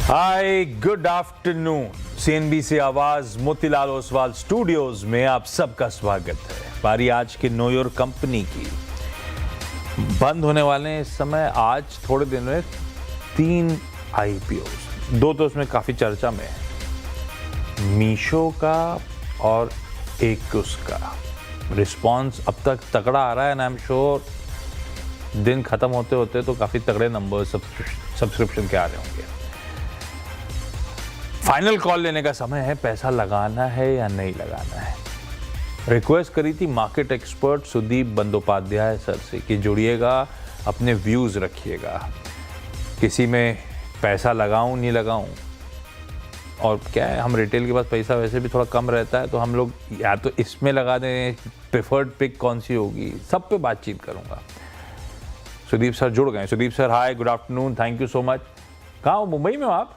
हाय good afternoon. CNBC आवाज Motilal Oswal studios में आप सबका स्वागत है। बारी आज के नो योर कंपनी की। बंद होने वाले हैं इस समय। आज थोड़े दिन में 3 आईपीओ, 2 तो उसमें काफी चर्चा में है, मीशो का और एक उसका। रिस्पॉन्स अब तक तगड़ा आ रहा है एंड आई एम श्योर दिन खत्म होते होते तो काफी तगड़े नंबर सब्सक्रिप्शन के आ रहे होंगे। फाइनल कॉल लेने का समय है, पैसा लगाना है या नहीं लगाना है। रिक्वेस्ट करी थी market expert Sudeep Bandopadhyay sir से कि जुड़िएगा, अपने व्यूज रखिएगा, किसी में पैसा लगाऊं नहीं लगाऊं। और क्या है, हम रिटेल के पास पैसा वैसे भी थोड़ा कम रहता है, तो हम लोग या तो इसमें लगा दें, प्रेफर्ड पिक कौन सी होगी, सब पे बातचीत करूंगा। सुदीप सर जुड़ गए। Sudeep sir hi, good afternoon, thank you so much. कहाँ हो, मुंबई में हो आप?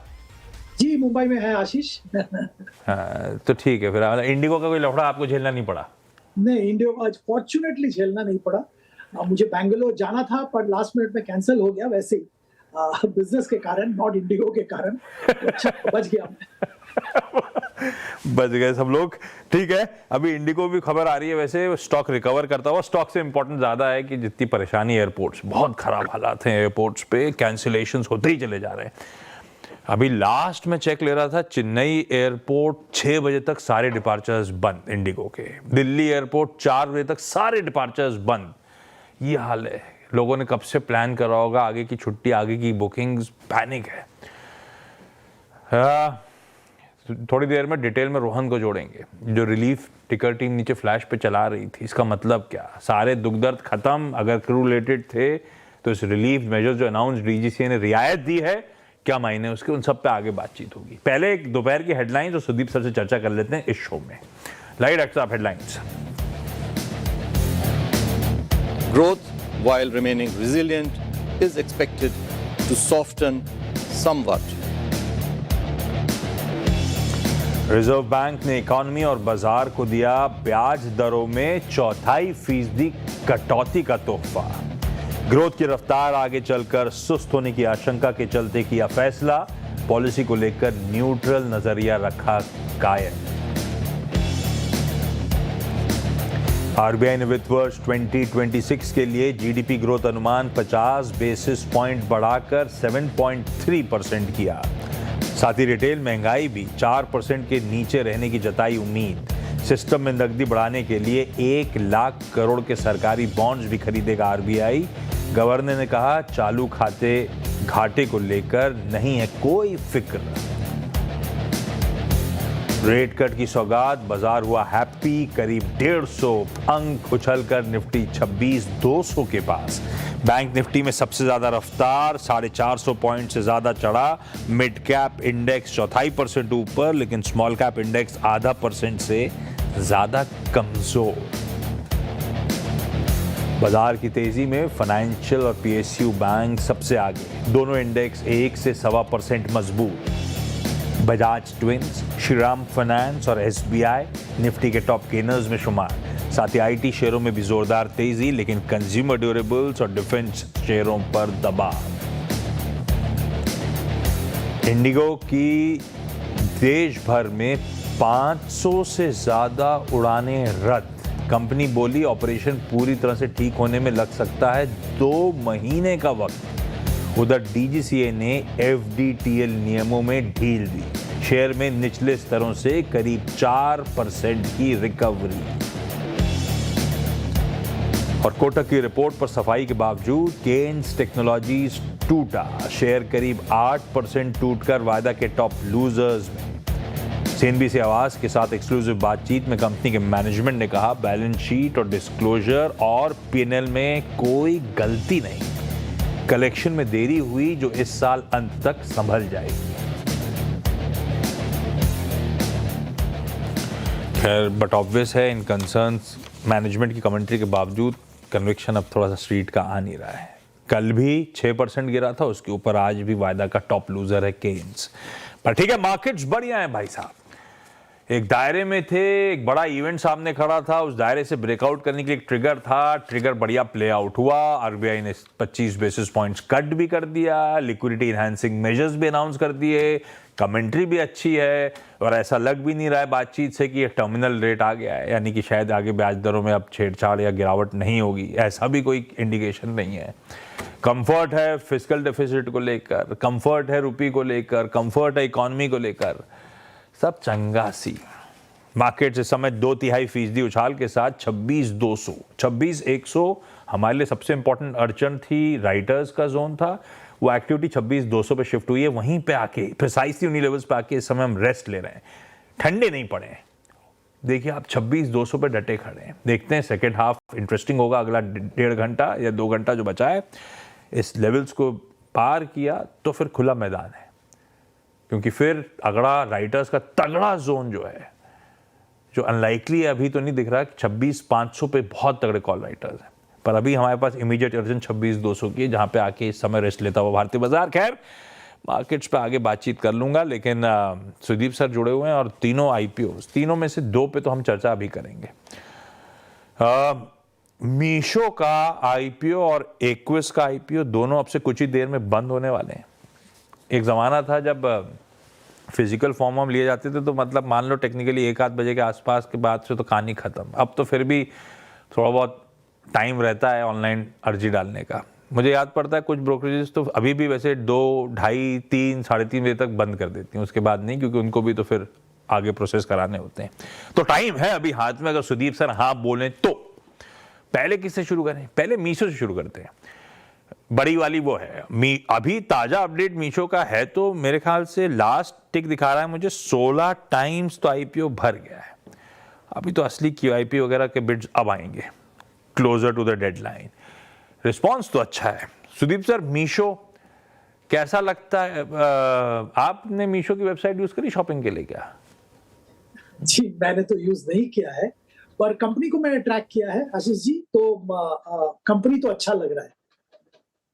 जी मुंबई में है आशीष। हाँ, तो ठीक है। फिर इंडिगो का कोई लफड़ा आपको झेलना नहीं पड़ा? नहीं, इंडिगो को आज फॉर्चुनेटली झेलना नहीं पड़ा। मुझे बैंगलोर जाना था पर लास्ट मिनट में कैंसिल हो गया, वैसे ही बिजनेस के कारण, नॉट इंडिगो के कारण। अच्छा बच गया मैं। बच गए सब लोग। ठीक है, अभी इंडिगो भी खबर आ रही है, वैसे स्टॉक रिकवर करता हुआ। स्टॉक से इंपॉर्टेंट ज्यादा है कि जितनी परेशानी एयरपोर्ट्स, बहुत खराब हालात हैं एयरपोर्ट्स पे, कैंसिलेशंस होते ही चले जा रहे हैं। अभी लास्ट में चेक ले रहा था, चेन्नई एयरपोर्ट 6 बजे तक सारे डिपार्चर्स बंद इंडिगो के। दिल्ली एयरपोर्ट 4 बजे तक सारे डिपार्चर्स बंद। ये हाल है। लोगों ने कब से प्लान करा होगा आगे की छुट्टी, आगे की बुकिंग्स, पैनिक है। थोड़ी देर में डिटेल में रोहन को जोड़ेंगे। जो रिलीफ टिकर टीम नीचे फ्लैश पे चला रही थी, इसका मतलब क्या? सारे दुख दर्द खत्म। अगर क्रू रिलेटेड थे तो इस रिलीफ मेजर जो अनाउंस डीजीसीए ने रियायत दी है, क्या मायने उसके, उन सब पे आगे बातचीत होगी। पहले एक दोपहर की हेडलाइंस और सुदीप सर से चर्चा कर लेते हैं इस शो में। लाइए डॉक्टर साहब, headlines. Growth, while remaining resilient, is expected to soften somewhat. Reserve bank ने इकोनॉमी और बाजार को दिया ब्याज दरों में 0.25% कटौती का तोहफा। ग्रोथ की रफ्तार आगे चलकर सुस्त होने की आशंका के चलते किया फैसला। पॉलिसी को लेकर न्यूट्रल नजरिया रखा कायम। आरबीआई ने वित्त वर्ष 2026 के लिए जीडीपी ग्रोथ अनुमान 50 बेसिस पॉइंट बढ़ाकर 7.3% किया। साथ ही रिटेल महंगाई भी 4% के नीचे रहने की जताई उम्मीद। सिस्टम में नकदी बढ़ाने के लिए 1 लाख करोड़ के सरकारी बॉन्ड्स भी खरीदेगा आरबीआई। गवर्नर ने कहा, चालू खाते घाटे को लेकर नहीं है कोई फिक्र। रेट कट की सौगात, बाजार हुआ हैप्पी। करीब 150 अंक उछलकर निफ्टी 26,200 के पास। बैंक निफ्टी में सबसे ज्यादा रफ्तार, 450 पॉइंट से ज्यादा चढ़ा। मिड कैप इंडेक्स 0.25% ऊपर, लेकिन स्मॉल कैप इंडेक्स 0.5% से ज्यादा कमजोर। बाजार की तेजी में फाइनेंशियल और पीएसयू बैंक सबसे आगे। दोनों इंडेक्स 1 से 1.25% मजबूत। बजाज ट्विंस, श्रीराम फाइनेंस और एसबीआई निफ्टी के टॉप गेनर्स में शुमार। साथ ही आईटी शेयरों में भी जोरदार तेजी, लेकिन कंज्यूमर ड्यूरेबल्स और डिफेंस शेयरों पर दबाव। इंडिगो की देश भर में 500 से ज्यादा उड़ानें रद्द। कंपनी बोली, ऑपरेशन पूरी तरह से ठीक होने में लग सकता है 2 महीने का वक्त। उधर डीजीसीए ने एफडीटीएल नियमों में ढील दी। शेयर में निचले स्तरों से करीब 4% की रिकवरी। और कोटक की रिपोर्ट पर सफाई के बावजूद केन्स टेक्नोलॉजीज टूटा। शेयर करीब 8% टूटकर वायदा के टॉप लूजर्स में। सीएनबीसी आवाज के साथ एक्सक्लूसिव बातचीत में कंपनी के मैनेजमेंट ने कहा, बैलेंस शीट और डिस्क्लोजर और पीएनएल में कोई गलती नहीं। कलेक्शन में देरी हुई जो इस साल अंत तक संभल जाएगी। खैर, बट ऑब्वियस है इन कंसर्न्स, मैनेजमेंट की कमेंट्री के बावजूद कन्विक्शन अब थोड़ा सा स्ट्रीट का आ नहीं रहा है। कल भी 6% गिरा था, उसके ऊपर आज भी वायदा का टॉप लूजर है केन्स। पर ठीक है, मार्केट्स बढ़िया हैं भाई साहब। एक दायरे में थे, एक बड़ा इवेंट सामने खड़ा था, उस दायरे से ब्रेकआउट करने के लिए एक ट्रिगर था, ट्रिगर बढ़िया प्ले आउट हुआ, आरबीआई ने 25 बेसिस पॉइंट्स कट भी कर दिया, लिक्विडिटी इनहैंसिंग मेजर्स भी अनाउंस कर दिए, कमेंट्री भी अच्छी है और ऐसा लग भी नहीं रहा है बातचीत से कि ये टर्मिनल रेट आ गया है, यानी कि शायद आगे ब्याज दरों में अब छेड़छाड़ या गिरावट नहीं होगी, ऐसा भी कोई इंडिकेशन नहीं है। कंफर्ट है फिस्कल डेफिसिट को लेकर, कंफर्ट है रुपये को लेकर, कंफर्ट है इकोनॉमी को लेकर, सब चंगा सी। मार्केट इस समय 2/3% उछाल के साथ 26,200, 26,100 हमारे लिए सबसे इंपॉर्टेंट अड़चन थी, राइटर्स का जोन था, वो एक्टिविटी 26,200 पे शिफ्ट हुई है। वहीं पे आके प्रिसाइसली उन्हीं लेवल्स पे आके इस समय हम रेस्ट ले रहे हैं, ठंडे नहीं पड़े हैं। देखिए आप 26,200 पे डटे खड़े हैं। देखते हैं सेकेंड हाफ इंटरेस्टिंग होगा, अगला 1.5 घंटा या 2 घंटा जो बचा है, इस लेवल्स को पार किया तो फिर खुला मैदान है, क्योंकि फिर अगला राइटर्स का तगड़ा जोन जो है, जो अनलाइकली है, अभी तो नहीं दिख रहा कि 26,500 पे बहुत तगड़े कॉल राइटर्स हैं, पर अभी हमारे पास इमीडिएट अर्जेंट 26,200 की है, जहां पे आके इस समय रेस्ट लेता हुआ भारतीय बाजार। खैर मार्केट्स पे आगे बातचीत कर लूंगा, लेकिन सुदीप सर जुड़े हुए हैं और तीनों आईपीओ, तीनों में से 2 पे तो हम चर्चा अभी करेंगे। मीशो का आईपीओ और एक्विस का आईपीओ दोनों अब से कुछ ही देर में बंद होने वाले हैं। एक ज़माना था जब फिजिकल फॉर्म हम लिए जाते थे तो मतलब मान लो टेक्निकली 1-8 बजे के आसपास के बाद से तो कहानी ख़त्म। अब तो फिर भी थोड़ा बहुत टाइम रहता है ऑनलाइन अर्जी डालने का। मुझे याद पड़ता है कुछ ब्रोकरेजेस तो अभी भी वैसे 2, ढाई, 3, 3:30 बजे तक बंद कर देती हैं, उसके बाद नहीं, क्योंकि उनको भी तो फिर आगे प्रोसेस कराने होते हैं। तो टाइम है अभी हाथ में, अगर सुदीप सर हाँ बोलें तो। पहले किससे शुरू करें? पहले मीशो से शुरू करते हैं। बड़ी वाली वो है अभी ताजा अपडेट मीशो का है तो मेरे ख्याल से लास्ट टिक दिखा रहा है मुझे 16 टाइम्स तो आईपीओ भर गया है। अभी तो असली क्यूआईपी वगैरह के बिड्स अब आएंगे closer to the deadline. Response तो अच्छा है। सुदीप सर, मीशो कैसा लगता है? आपने मीशो की वेबसाइट यूज करी शॉपिंग के लिए क्या? जी मैंने तो यूज नहीं किया है, पर कंपनी को मैंने ट्रैक किया है आशीष जी, तो कंपनी तो अच्छा लग रहा है।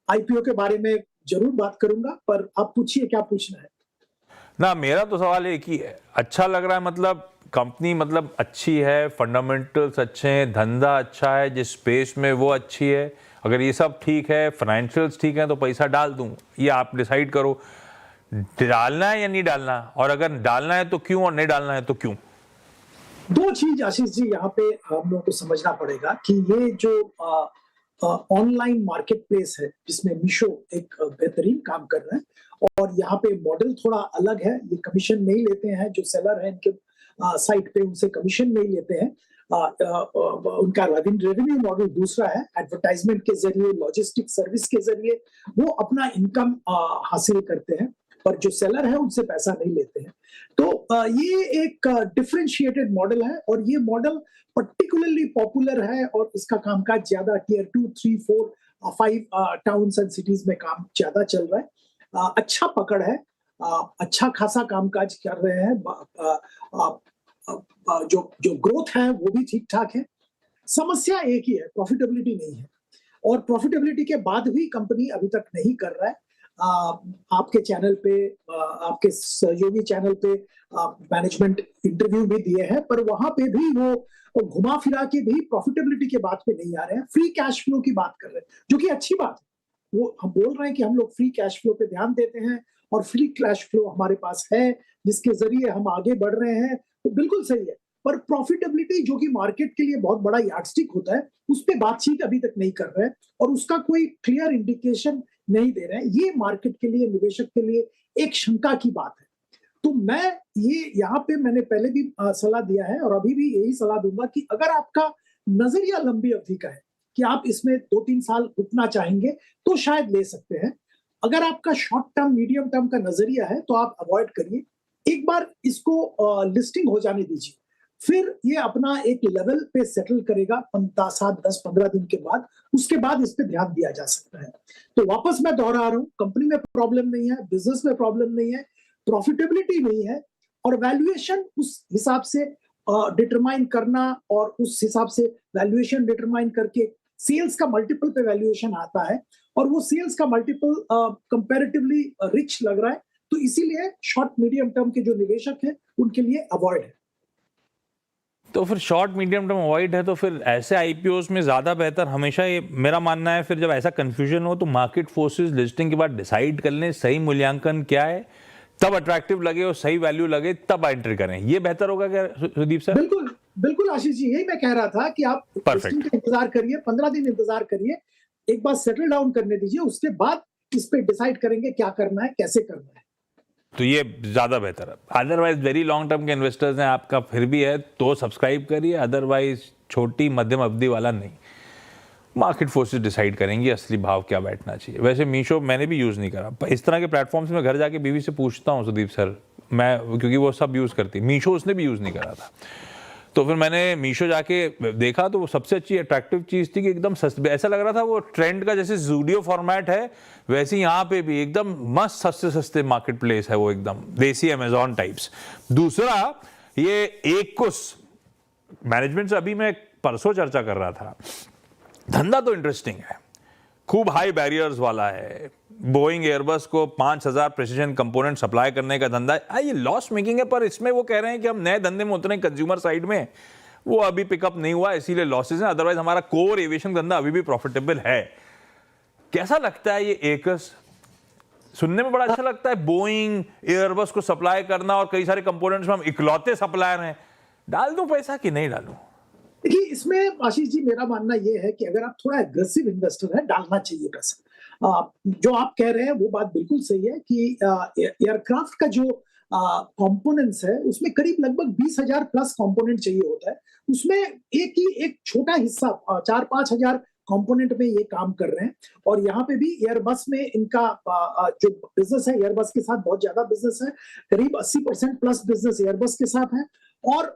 आईपीओ के बारे में जरूर बात करूंगा, पर आप पूछिए क्या पूछना है। ना, मेरा तो सवाल एक ही है, अच्छा लग रहा है मतलब कंपनी मतलब अच्छी है, फंडामेंटल्स अच्छे हैं, धंधा अच्छा है, जिस स्पेस में वो अच्छी है, अगर ये सब ठीक है, फाइनेंशियल्स ठीक है तो पैसा डाल दूं, ये आप डिसाइड करो डालना है या नहीं डालना, और अगर डालना है तो क्यों और नहीं डालना है तो क्यों। 2 चीज आशीष जी यहाँ पे हम लोग को समझना पड़ेगा कि ये जो ऑनलाइन मार्केट प्लेस है जिसमें मीशो एक बेहतरीन काम कर रहा है, और यहाँ पे मॉडल थोड़ा अलग है। ये कमीशन नहीं लेते हैं, जो सेलर है इनके साइट पे उनसे कमीशन नहीं लेते हैं। उनका रेवेन्यू मॉडल दूसरा है, एडवर्टाइजमेंट के जरिए, लॉजिस्टिक सर्विस के जरिए वो अपना इनकम हासिल करते हैं, पर जो सेलर है उनसे पैसा नहीं लेते हैं। तो ये एक डिफरेंशिएटेड मॉडल है, और ये मॉडल पर्टिकुलरली पॉपुलर है, और इसका कामकाज ज्यादा टियर 2, 3, 4, 5 टाउन्स एंड सिटीज में काम ज्यादा चल रहा है। अच्छा पकड़ है, अच्छा खासा कामकाज कर रहे हैं। जो ग्रोथ है वो भी ठीक ठाक है। समस्या एक ही है, प्रॉफिटेबिलिटी नहीं है, और प्रॉफिटेबिलिटी के बाद भी कंपनी अभी तक नहीं कर रहा है। आपके चैनल पे, आपके सहयोगी चैनल पे मैनेजमेंट इंटरव्यू भी दिए हैं, पर वहां पे भी वो घुमा फिरा के भी प्रॉफिटेबिलिटी के बात पे नहीं आ रहे हैं, फ्री कैश फ्लो की बात कर रहे हैं, जो कि अच्छी बात है। वो हम बोल रहे हैं कि हम लोग फ्री कैश फ्लो पे ध्यान देते हैं, और फ्री कैश फ्लो हमारे पास है जिसके जरिए हम आगे बढ़ रहे हैं, तो बिल्कुल सही है। पर प्रॉफिटेबिलिटी जो कि मार्केट के लिए बहुत बड़ा यार्डस्टिक होता है, उस पर बातचीत अभी तक नहीं कर रहे हैं, और उसका कोई क्लियर इंडिकेशन नहीं दे रहे हैं। ये मार्केट के लिए, निवेशक के लिए एक शंका की बात है। तो मैं ये यहाँ पे मैंने पहले भी सलाह दिया है, और अभी भी यही सलाह दूंगा कि अगर आपका नजरिया लंबी अवधि का है कि आप इसमें 2-3 साल रुकना चाहेंगे, तो शायद ले सकते हैं। अगर आपका शॉर्ट टर्म, मीडियम टर्म का नजरिया है तो आप अवॉइड करिए। एक बार इसको लिस्टिंग हो जाने दीजिए, फिर ये अपना एक लेवल पे सेटल करेगा 7-10-15 दिन के बाद, उसके बाद इस पे ध्यान दिया जा सकता है। तो वापस मैं दोहरा रहा हूं, कंपनी में प्रॉब्लम नहीं है, बिजनेस में प्रॉब्लम नहीं है, प्रॉफिटेबिलिटी नहीं है, और वैल्यूएशन उस हिसाब से डिटरमाइन करना, और उस हिसाब से वैल्यूएशन डिटरमाइन करके सेल्स का मल्टीपल पे वैल्यूएशन आता है, और वो सेल्स का मल्टीपल कंपैरेटिवली रिच लग रहा है। तो इसीलिए शॉर्ट मीडियम टर्म के जो निवेशक हैं उनके लिए अवॉइड है। तो फिर शॉर्ट मीडियम टर्म अवॉइड है, तो फिर ऐसे आईपीओस में ज़्यादा बेहतर हमेशा, ये मेरा मानना है, फिर जब ऐसा कन्फ्यूजन हो तो मार्केट फोर्सेस लिस्टिंग के बाद डिसाइड कर लें सही मूल्यांकन क्या है, तब अट्रैक्टिव लगे और सही वैल्यू लगे तब एंट्री करें। ये बेहतर होगा क्या सुदीप सर? बिल्कुल बिल्कुल आशीष जी, यही मैं कह रहा था कि आप लिस्टिंग का इंतजार करिए, 15 दिन इंतजार करिए, एक बार सेटल डाउन करने दीजिए, उसके बाद इस पे डिसाइड करेंगे क्या करना है, कैसे करना है। तो ये ज़्यादा बेहतर है। अदरवाइज वेरी लॉन्ग टर्म के इन्वेस्टर्स हैं आपका, फिर भी है तो सब्सक्राइब करिए, अदरवाइज छोटी मध्यम अवधि वाला नहीं। मार्केट फोर्सेस डिसाइड करेंगी असली भाव क्या बैठना चाहिए। वैसे मीशो मैंने भी यूज़ नहीं करा, इस तरह के प्लेटफॉर्म्स में घर जाके बीवी से पूछता हूँ सुदीप सर, मैं, क्योंकि वो सब यूज़ करती, मीशो उसने भी यूज़ नहीं करा था। तो फिर मैंने मीशो जाके देखा तो वो सबसे अच्छी अट्रैक्टिव चीज़ थी कि एकदम सस्ते, ऐसा लग रहा था वो ट्रेंड का जैसे ज़ूडियो फॉर्मेट है वैसे यहाँ पे भी एकदम मस्त सस्ते सस्ते मार्केट प्लेस है वो, एकदम देसी अमेजॉन टाइप्स। दूसरा ये एक्कुस मैनेजमेंट से अभी मैं परसों चर्चा कर रहा था, धंधा तो इंटरेस्टिंग है, खूब हाई बैरियर्स वाला है, बोइंग एयरबस को 5000 प्रेसिजन कंपोनेंट सप्लाई करने का धंधा है। ये लॉस मेकिंग है, पर इसमें वो कह रहे हैं कि हम नए धंधे में उतरे कंज्यूमर साइड में, वो अभी पिकअप नहीं हुआ इसीलिए लॉसेज हैं, अदरवाइज हमारा कोर एविएशन धंधा अभी भी प्रॉफिटेबल है। कैसा लगता है ये एकस? सुनने में बड़ा अच्छा लगता है, बोइंग एयरबस को सप्लाई करना और कई सारे कंपोनेंट्स में हम इकलौते सप्लायर हैं, डाल दूं पैसा कि नहीं डालूं? देखिए, इसमें आशीष जी मेरा मानना यह है कि अगर आप थोड़ा एग्रेसिव इन्वेस्टर है, डालना चाहिए पैसा। जो आप कह रहे हैं वो बात बिल्कुल सही है कि एयरक्राफ्ट का जो कंपोनेंट्स है उसमें करीब लगभग 20,000 प्लस कंपोनेंट चाहिए होता है, उसमें एक छोटा हिस्सा 4-5 हजार कंपोनेंट में ये काम कर रहे हैं। और यहाँ पे भी एयरबस में इनका जो बिजनेस है, एयरबस के साथ बहुत ज्यादा बिजनेस है, करीब 80% प्लस बिजनेस एयरबस के साथ है, और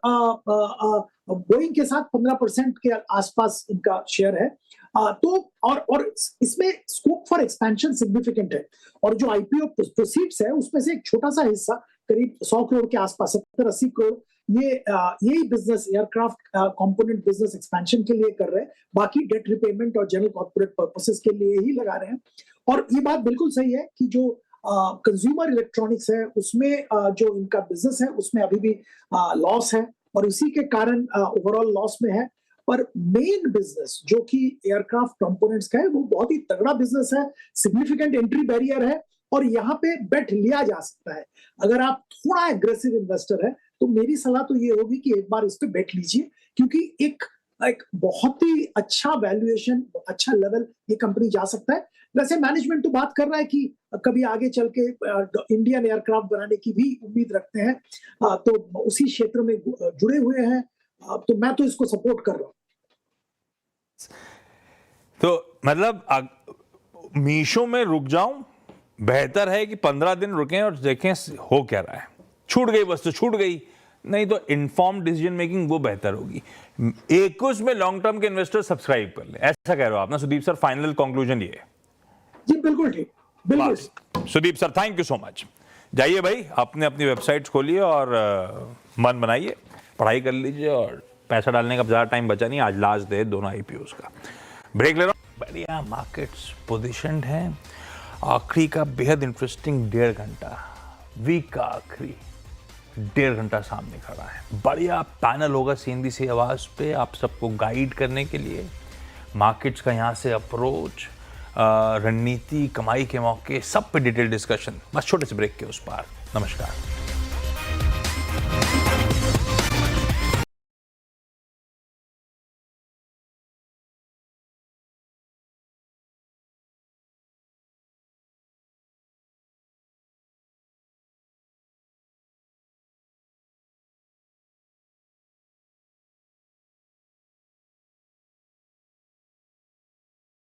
बोइंग के साथ 15% के आसपास इनका शेयर है। तो और इसमें स्कोप फॉर एक्सपेंशन सिग्निफिकेंट है, और जो आईपीओ प्रोसीड्स है उसमें से एक छोटा सा हिस्सा करीब 100 करोड़ के आसपास, 70-80 करोड़ यही business aircraft component business expansion के लिए कर रहे हैं, बाकी डेट रिपेमेंट और जनरल कॉर्पोरेट पर्पसेस के लिए ही लगा रहे हैं। और ये बात बिल्कुल सही है कि जो कंज्यूमर इलेक्ट्रॉनिक्स है उसमें जो इनका बिजनेस है उसमें अभी भी लॉस है, और इसी के कारण ओवरऑल लॉस में है। पर मेन बिजनेस जो कि एयरक्राफ्ट कंपोनेंट्स का है वो बहुत ही तगड़ा बिजनेस है, सिग्निफिकेंट एंट्री बैरियर है, और यहाँ पे बेट लिया जा सकता है। अगर आप थोड़ा एग्रेसिव इन्वेस्टर है तो मेरी सलाह तो ये होगी कि एक बार इस पे बेट लीजिए, क्योंकि एक बहुत ही अच्छा वैल्यूएशन, अच्छा लेवल ये कंपनी जा सकता है। वैसे मैनेजमेंट तो बात कर रहा है कि कभी आगे चल के इंडियन एयरक्राफ्ट बनाने की भी उम्मीद रखते हैं, तो उसी क्षेत्र में जुड़े हुए हैं, तो मैं तो इसको सपोर्ट कर रहा हूँ। तो मतलब मीशो में रुक जाऊं, बेहतर है कि 15 दिन रुकें और देखें हो क्या रहा है। छूट गई बस तो छूट गई, नहीं तो इन्फॉर्म डिसीजन मेकिंग वो बेहतर होगी। एक्कुस में लॉन्ग टर्म के इन्वेस्टर सब्सक्राइब कर ले, ऐसा कह रहे हो आप ना सुदीप सर? फाइनल कंक्लूजन ये? जी बिल्कुल ठीक, बिल्कुल। Sudeep sir thank you so much. जाइए भाई, आपने अपनी वेबसाइट खोलिए और मन बनाइए, पढ़ाई कर लीजिए, और पैसा डालने का ज़्यादा टाइम बचा नहीं, आज लास्ट डे दोनों आईपीओस का। ब्रेक ले रहा हूँ। बढ़िया मार्केट्स पोजीशनड हैं, आखिरी का बेहद इंटरेस्टिंग 1.5 घंटा, वीक का आखिरी 1.5 घंटा सामने खड़ा है। बढ़िया पैनल होगा सीएनबीसी आवाज़ पे आप सबको गाइड करने के लिए, मार्केट्स का यहाँ से अप्रोच, रणनीति, कमाई के मौके, सब पे डिटेल डिस्कशन, बस छोटे से ब्रेक के उस पार। नमस्कार।